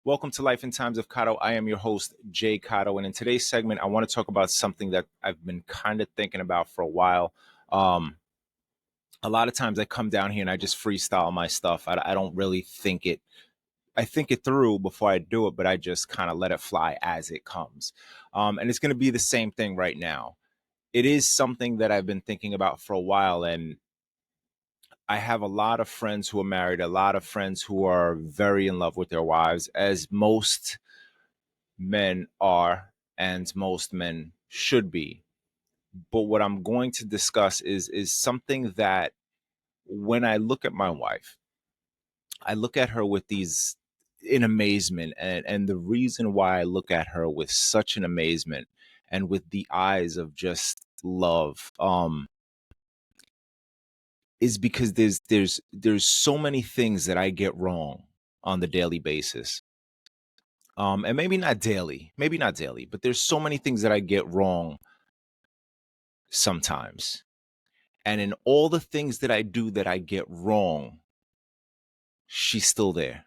Welcome to Life in Times of Cotto. I am your host, Jay Cotto. And in today's segment, I want to talk about something that I've been kind of thinking about for a while. Um, a lot of times I come down here and I just freestyle my stuff. I don't really think it. I think it through before I do it, but I just kind of let it fly as it comes. And it's going to be the same thing right now. It is something that I've been thinking about for a while. And I have a lot of friends who are married, a lot of friends who are very in love with their wives, as most men are and most men should be. But what I'm going to discuss is something that when I look at my wife, I look at her with these in amazement, and the reason why I look at her with such an amazement and with the eyes of just love is because there's so many things that I get wrong on the daily basis. And maybe not daily, but there's so many things that I get wrong sometimes. And in all the things that I do that I get wrong, she's still there.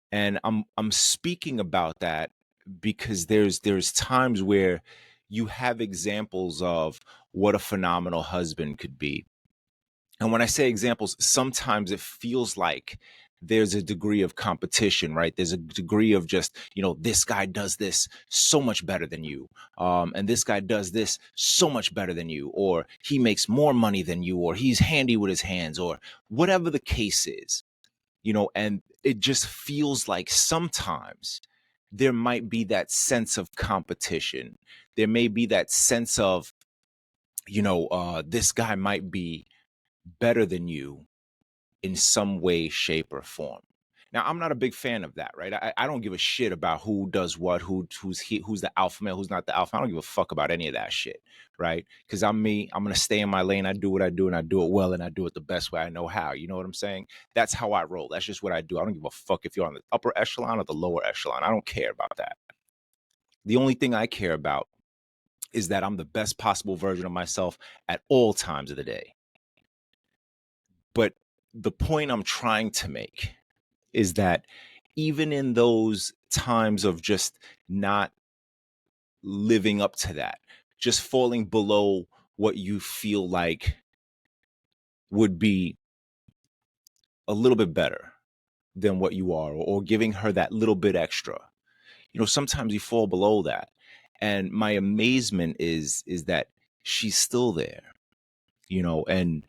And I'm speaking about that because there's times where you have examples of what a phenomenal husband could be. And when I say examples, sometimes it feels like there's a degree of competition, right? There's a degree of just, this guy does this so much better than you. And this guy does this so much better than you, or he makes more money than you, or he's handy with his hands, or whatever the case is, and it just feels like sometimes there might be that sense of competition. There may be that sense of, this guy might be better than you in some way, shape, or form. Now, I'm not a big fan of that, right? I don't give a shit about who does what, who's the alpha male, who's not the alpha. I don't give a fuck about any of that shit, right? Because I'm me. I'm gonna stay in my lane. I do what I do, and I do it well, and I do it the best way I know how. You know what I'm saying? That's how I roll. That's just what I do. I don't give a fuck if you're on the upper echelon or the lower echelon. I don't care about that. The only thing I care about is that I'm the best possible version of myself at all times of the day. But the point I'm trying to make is that even in those times of just not living up to that, just falling below what you feel like would be a little bit better than what you are, or giving her that little bit extra, sometimes you fall below that. And my amazement is that she's still there, and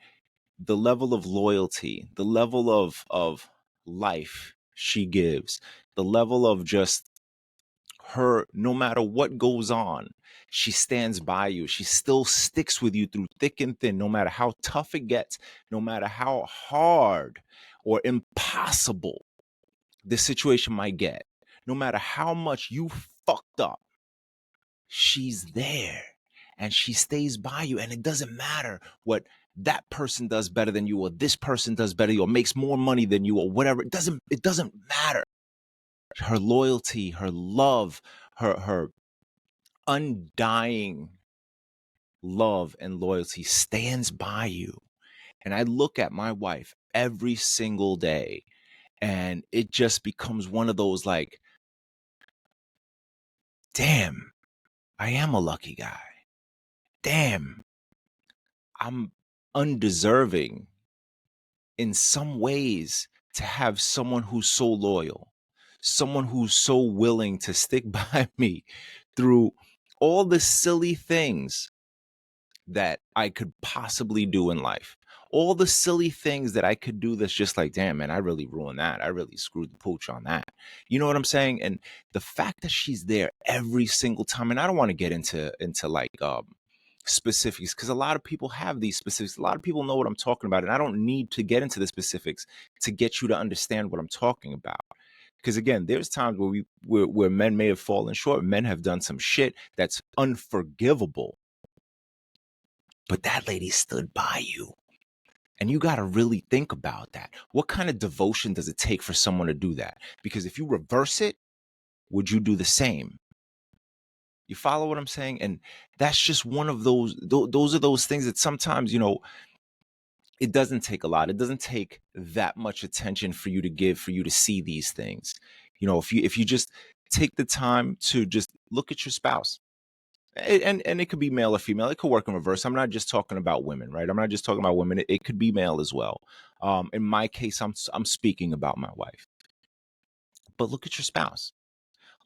the level of loyalty, the level of life she gives, the level of just her, no matter what goes on, she stands by you. She still sticks with you through thick and thin, no matter how tough it gets, no matter how hard or impossible the situation might get, no matter how much you fucked up, she's there and she stays by you. And it doesn't matter what that person does better than you, or this person does better, or makes more money than you, or whatever. It doesn't matter. Her loyalty, her love, her undying love and loyalty stands by you. And I look at my wife every single day, and it just becomes one of those like, damn, I am a lucky guy. Damn, I'm undeserving in some ways to have someone who's so loyal, someone who's so willing to stick by me through all the silly things that I could possibly do in life. All the silly things that I could do that's just like, damn, man, I really ruined that. I really screwed the pooch on that. You know what I'm saying? And the fact that she's there every single time, and I don't want to get into like specifics, because a lot of people have these specifics. A lot of people know what I'm talking about, and I don't need to get into the specifics to get you to understand what I'm talking about. Because again, there's times where men may have fallen short. Men have done some shit that's unforgivable, but that lady stood by you. And you got to really think about that. What kind of devotion does it take for someone to do that? Because if you reverse it, would you do the same? You follow what I'm saying? And that's just one of those are those things that sometimes, It doesn't take a lot. It doesn't take that much attention for you to give, for you to see these things. If you just take the time to just look at your spouse, and it could be male or female. It could work in reverse. I'm not just talking about women, right? I'm not just talking about women. It could be male as well. In my case, I'm speaking about my wife. But look at your spouse.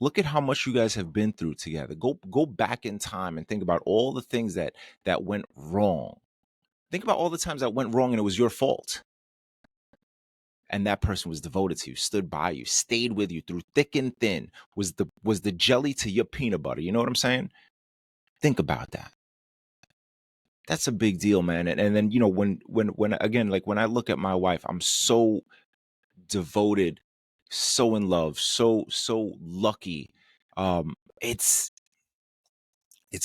Look at how much you guys have been through together. Go back in time and think about all the things that went wrong. Think about all the times that went wrong and it was your fault. And that person was devoted to you, stood by you, stayed with you through thick and thin, was the jelly to your peanut butter. You know what I'm saying? Think about that. That's a big deal, man. And then, when again, like when I look at my wife, I'm so devoted, so in love, so lucky. It's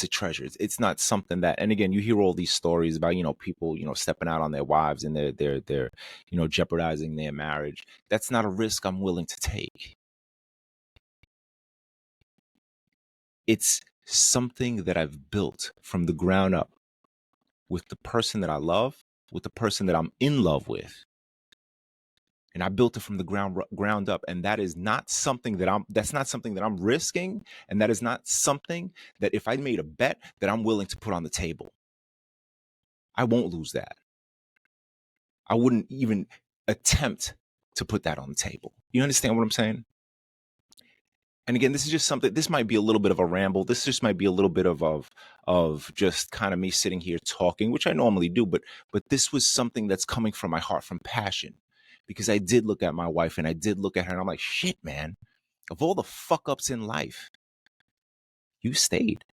a treasure. It's not something that, and again, you hear all these stories about, people, stepping out on their wives and they're jeopardizing their marriage. That's not a risk I'm willing to take. It's something that I've built from the ground up with the person that I love, with the person that I'm in love with. And I built it from the ground up, and that is not something that's not something that I'm risking, and that is not something that if I made a bet that I'm willing to put on the table. I won't lose that. I wouldn't even attempt to put that on the table. You understand what I'm saying? And again, this is just something, this might be a little bit of a ramble. This just might be a little bit of just kind of me sitting here talking, which I normally do, but this was something that's coming from my heart, from passion, because I did look at my wife and I did look at her and I'm like, shit, man, of all the fuck ups in life, you stayed.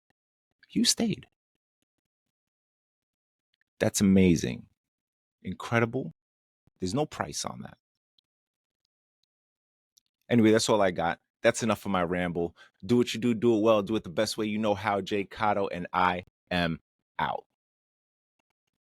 You stayed. That's amazing. Incredible. There's no price on that. Anyway, that's all I got. That's enough of my ramble. Do what you do it well, do it the best way you know how. Jay Cotto, and I am out.